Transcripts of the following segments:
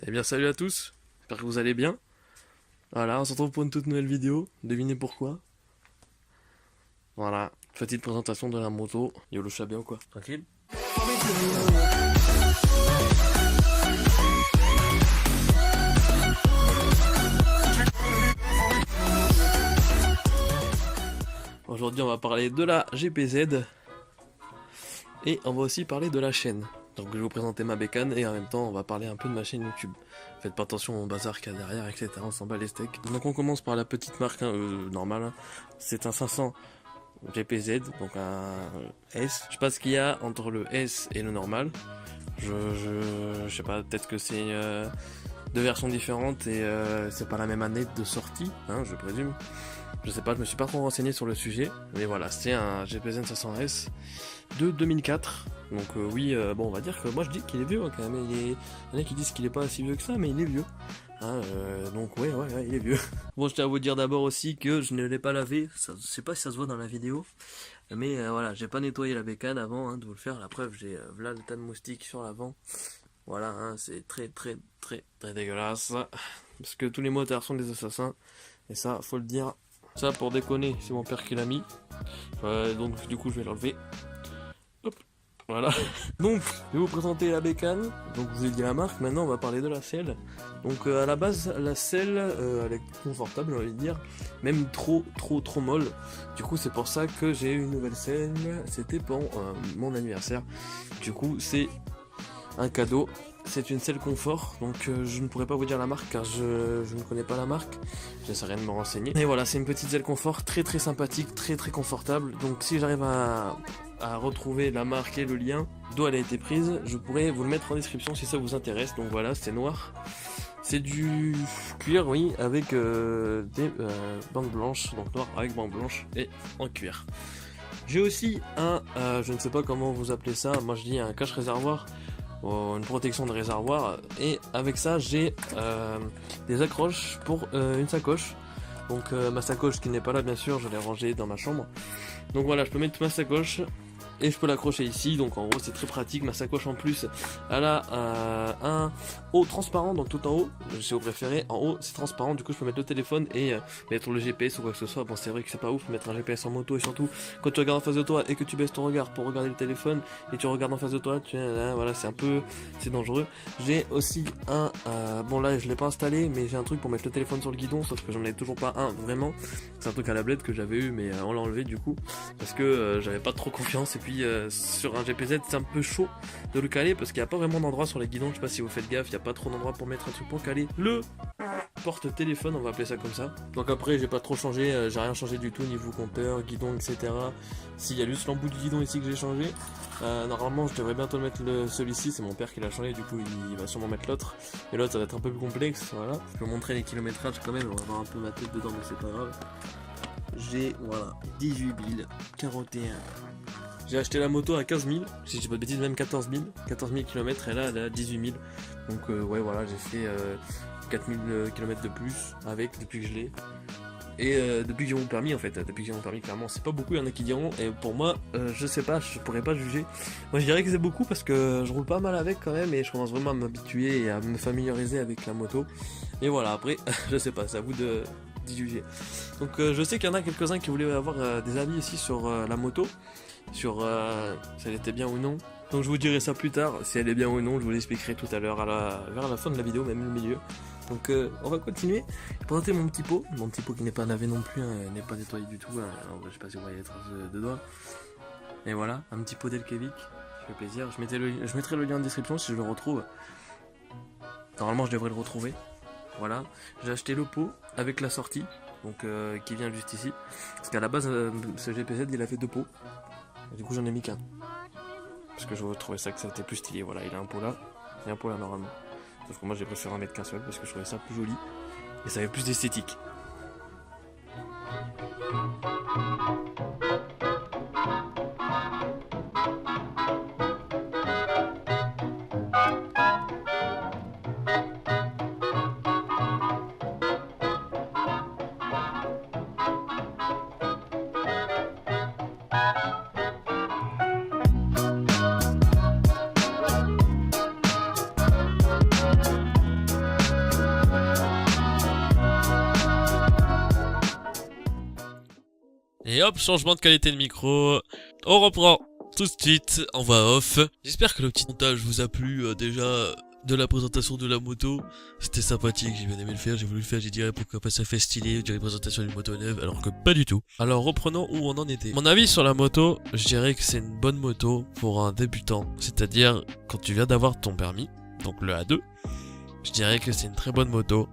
Eh bien salut à tous, j'espère que vous allez bien. Voilà, on se retrouve pour une toute nouvelle vidéo, devinez pourquoi. Voilà, petite présentation de la moto. Yo le chat bien ou quoi? Tranquille. Aujourd'hui on va parler de la GPZ et on va aussi parler de la chaîne. Donc je vais vous présenter ma bécane et en même temps on va parler un peu de ma chaîne YouTube. Faites pas attention au bazar qu'il y a derrière, etc. On s'en bat les steaks. Donc on commence par la petite marque normale. Hein. C'est un 500 GPZ, donc un S. Je sais pas ce qu'il y a entre le S et le normal. Je sais pas, peut-être que c'est deux versions différentes et c'est pas la même année de sortie, hein, je présume. Je sais pas, je me suis pas trop renseigné sur le sujet, mais voilà, c'est un GPZ 500S de 2004. Donc oui, bon, on va dire que moi je dis qu'il est vieux hein, quand même. Il y en a qui disent qu'il est pas si vieux que ça, mais il est vieux. Hein, donc ouais, il est vieux. Bon, je tiens à vous dire d'abord aussi que je ne l'ai pas lavé. Je sais pas si ça se voit dans la vidéo, mais voilà, j'ai pas nettoyé la bécane avant hein, de vous le faire. La preuve, j'ai là le tas de moustiques sur l'avant. Voilà, hein, c'est très dégueulasse. Parce que tous les motards sont des assassins, et ça, faut le dire. Ça, pour déconner, c'est mon père qui l'a mis. Donc du coup, je vais l'enlever. Hop, voilà. Donc, je vais vous présenter la bécane. Donc, je vous ai dit la marque. Maintenant, on va parler de la selle. Donc, à la base, la selle, elle est confortable, on va dire. Même trop molle. Du coup, c'est pour ça que j'ai une nouvelle selle. C'était pour mon anniversaire. Du coup, c'est un cadeau. C'est une selle confort, donc je ne pourrais pas vous dire la marque car je ne connais pas la marque, je ne sais rien de me renseigner. Et voilà, c'est une petite selle confort très sympathique, très confortable. Donc si j'arrive à retrouver la marque et le lien d'où elle a été prise, je pourrais vous le mettre en description si ça vous intéresse. Donc voilà, c'est noir. C'est du cuir, oui, avec des bandes blanches, donc noir avec bandes blanches et en cuir. J'ai aussi un, je ne sais pas comment vous appelez ça, moi je dis un cache-réservoir. Une protection de réservoir et avec ça j'ai des accroches pour une sacoche. Donc ma sacoche qui n'est pas là bien sûr, je l'ai rangée dans ma chambre. Donc voilà, je peux mettre ma sacoche et je peux l'accrocher ici. Donc en gros c'est très pratique. Ma sacoche en plus elle a un haut transparent, donc tout en haut, c'est au préféré, en haut c'est transparent, du coup je peux mettre le téléphone et mettre le GPS ou quoi que ce soit. Bon, c'est vrai que c'est pas ouf mettre un GPS en moto, et surtout quand tu regardes en face de toi et que tu baisses ton regard pour regarder le téléphone et tu regardes en face de toi, voilà, c'est dangereux. J'ai aussi un bon là je l'ai pas installé, mais j'ai un truc pour mettre le téléphone sur le guidon, sauf que j'en ai toujours pas un vraiment. C'est un truc à la bled que j'avais eu, mais on l'a enlevé du coup parce que j'avais pas trop confiance. Et puis sur un GPZ c'est un peu chaud de le caler parce qu'il n'y a pas vraiment d'endroit sur les guidons. Je sais pas si vous faites gaffe, il n'y a pas trop d'endroit pour mettre un truc pour caler le porte-téléphone, on va appeler ça comme ça. Donc après j'ai pas trop changé, j'ai rien changé du tout niveau compteur, guidon, etc. S'il y a juste l'embout du guidon ici que j'ai changé. Normalement je devrais bientôt mettre celui-ci, c'est mon père qui l'a changé, du coup il va sûrement mettre l'autre. Et l'autre ça va être un peu plus complexe, voilà. Je peux montrer les kilométrages quand même, on va avoir un peu ma tête dedans mais c'est pas grave. J'ai voilà 18 000, 41. J'ai acheté la moto à 15 000, si je dis pas de bêtises, même 14 000 km et là elle est à 18 000. Donc ouais voilà, j'ai fait 4 000 km de plus avec depuis que je l'ai. Et depuis que j'ai mon permis en fait, depuis que j'ai mon permis clairement c'est pas beaucoup, il y en a qui diront, et pour moi je sais pas, je pourrais pas juger. Moi je dirais que c'est beaucoup parce que je roule pas mal avec quand même et je commence vraiment à m'habituer et à me familiariser avec la moto. Et voilà, après je sais pas, c'est à vous d'y juger. Donc je sais qu'il y en a quelques-uns qui voulaient avoir des avis ici sur la moto, sur si elle était bien ou non. Donc je vous dirai ça plus tard, si elle est bien ou non, je vous l'expliquerai tout à l'heure vers la fin de la vidéo, même le milieu. Donc on va continuer. Je vais présenter mon petit pot qui n'est pas lavé non plus, hein, n'est pas nettoyé du tout. Hein. Alors, je sais pas si vous voyez les traces de doigts. Et voilà, un petit pot d'Elkevic, ça fait plaisir. Je mettrai le lien en description si je le retrouve. Normalement je devrais le retrouver. Voilà, j'ai acheté le pot avec la sortie, donc qui vient juste ici. Parce qu'à la base ce GPZ il a fait 2 pots. Et du coup j'en ai mis qu'un. Parce que je trouvais ça que ça était plus stylé. Voilà, il a un pot là et un pot là normalement. Sauf que moi j'ai préféré en mettre qu'un seul parce que je trouvais ça plus joli et ça avait plus d'esthétique. Et hop, changement de qualité de micro. On reprend tout de suite en voix off. J'espère que le petit montage vous a plu déjà de la présentation de la moto. C'était sympathique, j'ai bien aimé le faire, j'ai voulu le faire, j'ai dit pourquoi pas ça fait stylé, dire une présentation d'une moto neuve, alors que pas du tout. Alors reprenons où on en était. Mon avis sur la moto, je dirais que c'est une bonne moto pour un débutant. C'est-à-dire quand tu viens d'avoir ton permis, donc le A2, je dirais que c'est une très bonne moto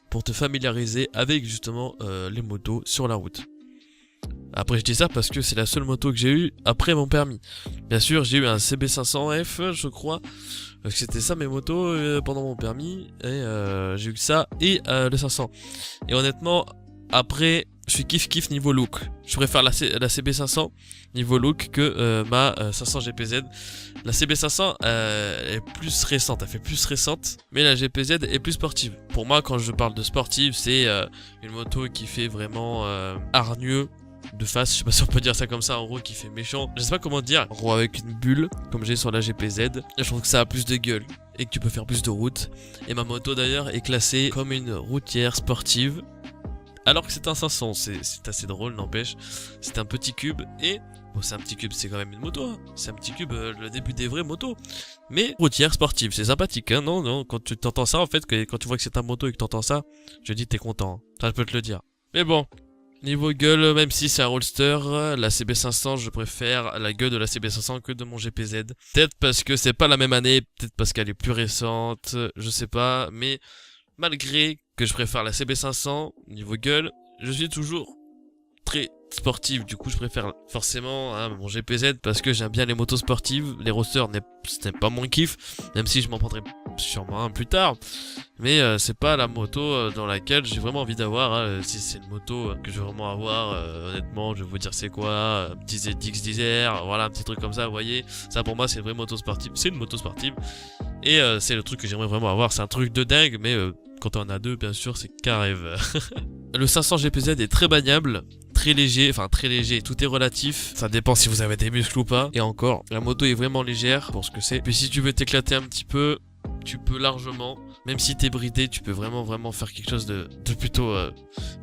pour te familiariser avec justement les motos sur la route. Après je dis ça parce que c'est la seule moto que j'ai eue après mon permis. Bien sûr j'ai eu un CB500F je crois. Parce que c'était ça mes motos pendant mon permis. Et j'ai eu que ça et le 500. Et honnêtement après je suis kiff niveau look. Je préfère la CB500 niveau look que ma 500 GPZ. La CB500 est plus récente, elle fait plus récente, mais la GPZ est plus sportive. Pour moi quand je parle de sportive c'est une moto qui fait vraiment hargneux de face, je sais pas si on peut dire ça comme ça, en gros qui fait méchant, je sais pas comment dire, en gros avec une bulle comme j'ai sur la GPZ, je trouve que ça a plus de gueule et que tu peux faire plus de route. Et ma moto d'ailleurs est classée comme une routière sportive alors que c'est un 500, c'est assez drôle n'empêche, c'est un petit cube et bon c'est un petit cube, c'est quand même une moto, hein. C'est un petit cube, le début des vraies motos, mais routière sportive, c'est sympathique hein, non, quand tu t'entends ça en fait, quand tu vois que c'est ta moto et que t'entends ça, je dis t'es content, hein. Ça je peux te le dire. Mais bon, niveau gueule, même si c'est un roadster, la CB500, je préfère la gueule de la CB500 que de mon GPZ. Peut-être parce que c'est pas la même année, peut-être parce qu'elle est plus récente, je sais pas, mais malgré que je préfère la CB500, niveau gueule, je suis toujours très sportif, du coup je préfère forcément hein, mon GPZ parce que j'aime bien les motos sportives, les roadsters ce n'est pas mon kiff, même si je m'en prendrai sûrement un plus tard, mais c'est pas la moto dans laquelle j'ai vraiment envie d'avoir, hein. Si c'est une moto que je veux vraiment avoir, honnêtement je vais vous dire c'est quoi, un petit ZX10R, voilà un petit truc comme ça, vous voyez, ça pour moi c'est une vraie moto sportive, c'est une moto sportive, et c'est le truc que j'aimerais vraiment avoir, c'est un truc de dingue, mais quand on en a deux bien sûr c'est qu'un rêve. Le 500 GPZ est très maniable, très léger, tout est relatif, ça dépend si vous avez des muscles ou pas, et encore, la moto est vraiment légère pour ce que c'est, puis si tu veux t'éclater un petit peu, tu peux largement, même si t'es bridé, tu peux vraiment faire quelque chose de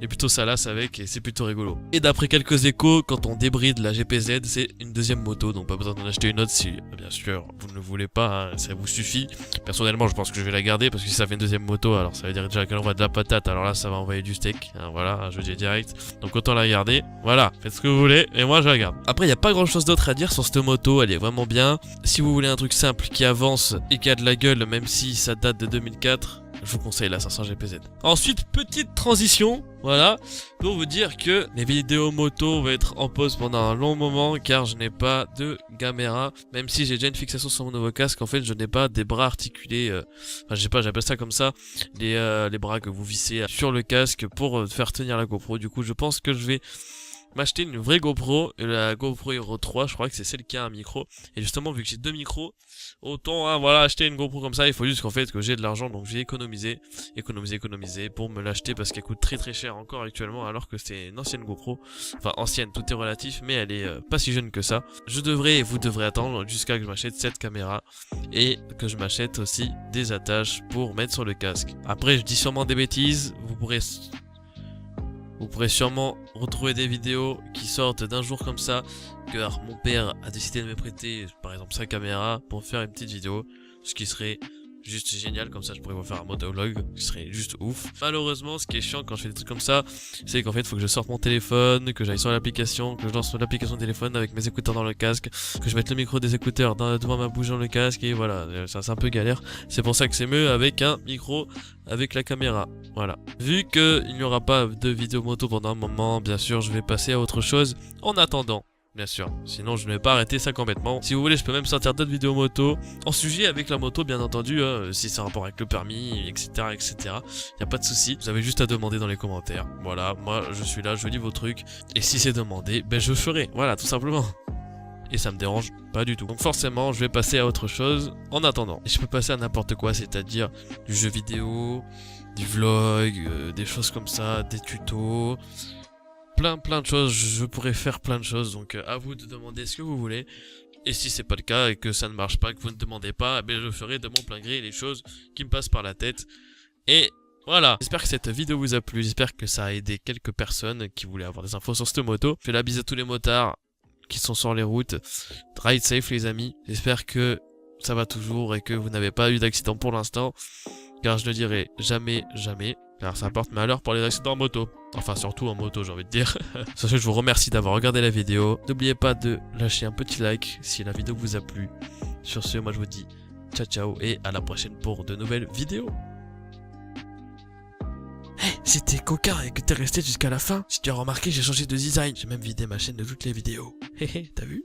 plutôt salace avec, et c'est plutôt rigolo. Et d'après quelques échos, quand on débride la GPZ, c'est une deuxième moto, donc pas besoin d'en acheter une autre si, bien sûr, vous ne le voulez pas, hein, ça vous suffit. Personnellement, je pense que je vais la garder, parce que si ça fait une deuxième moto, alors ça veut dire déjà qu'elle envoie de la patate, alors là, ça va envoyer du steak, hein, voilà, hein, je veux dire direct. Donc autant la garder, voilà, faites ce que vous voulez, et moi je la garde. Après, il n'y a pas grand chose d'autre à dire sur cette moto, elle est vraiment bien. Si vous voulez un truc simple, qui avance, et qui a de la gueule, même si ça date de 2004, je vous conseille la 500 GPZ. Ensuite, petite transition, voilà, pour vous dire que les vidéos moto vont être en pause pendant un long moment car je n'ai pas de caméra. Même si j'ai déjà une fixation sur mon nouveau casque, en fait, je n'ai pas des bras articulés, enfin, je sais pas, j'appelle ça comme ça, les bras que vous vissez sur le casque pour faire tenir la GoPro. Du coup, je pense que je vais m'acheter une vraie GoPro, la GoPro Hero 3, je crois que c'est celle qui a un micro. Et justement, vu que j'ai deux micros, autant hein, voilà, acheter une GoPro comme ça. Il faut juste qu'en fait que j'ai de l'argent, donc j'ai économisé pour me l'acheter parce qu'elle coûte très cher encore actuellement, alors que c'est une ancienne GoPro. Enfin ancienne, tout est relatif, mais elle est pas si jeune que ça. Je devrais et vous devrez attendre jusqu'à que je m'achète cette caméra et que je m'achète aussi des attaches pour mettre sur le casque. Après, je dis sûrement des bêtises, vous pourrez sûrement retrouver des vidéos qui sortent d'un jour comme ça, car mon père a décidé de me prêter, par exemple, sa caméra pour faire une petite vidéo, ce qui serait juste génial, comme ça je pourrais vous faire un motovlog, qui serait juste ouf. Malheureusement, ce qui est chiant quand je fais des trucs comme ça, c'est qu'en fait, il faut que je sorte mon téléphone, que j'aille sur l'application, que je lance l'application de téléphone avec mes écouteurs dans le casque, que je mette le micro des écouteurs devant ma bouche dans le casque, et voilà, ça c'est un peu galère. C'est pour ça que c'est mieux avec un micro avec la caméra, voilà. Vu qu'il n'y aura pas de vidéo moto pendant un moment, bien sûr, je vais passer à autre chose en attendant. Bien sûr, sinon je ne vais pas arrêter ça complètement. Si vous voulez, je peux même sortir d'autres vidéos moto en sujet avec la moto, bien entendu, hein, si c'est en rapport avec le permis, etc. Y a pas de souci. Vous avez juste à demander dans les commentaires. Voilà, moi je suis là, je lis vos trucs. Et si c'est demandé, ben je ferai. Voilà, tout simplement. Et ça me dérange pas du tout. Donc forcément, je vais passer à autre chose en attendant. Et je peux passer à n'importe quoi, c'est-à-dire du jeu vidéo, du vlog, des choses comme ça, des tutos. Plein de choses, je pourrais faire plein de choses, donc à vous de demander ce que vous voulez. Et si c'est pas le cas et que ça ne marche pas, que vous ne demandez pas, ben je ferai de mon plein gré les choses qui me passent par la tête. Et Voilà, j'espère que cette vidéo vous a plu, j'espère que ça a aidé quelques personnes qui voulaient avoir des infos sur cette moto. Je fais la bise à tous les motards qui sont sur les routes. Ride safe les amis, j'espère que ça va toujours et que vous n'avez pas eu d'accident pour l'instant. Car je ne dirai jamais, jamais, car ça porte malheur pour les accidents en moto. Enfin surtout en moto j'ai envie de dire. Sur ce je vous remercie d'avoir regardé la vidéo. N'oubliez pas de lâcher un petit like si la vidéo vous a plu. Sur ce moi je vous dis ciao ciao et à la prochaine pour de nouvelles vidéos. Hey, si t'es coquin et que t'es resté jusqu'à la fin, si tu as remarqué j'ai changé de design. J'ai même vidé ma chaîne de toutes les vidéos. Hé hé, t'as vu?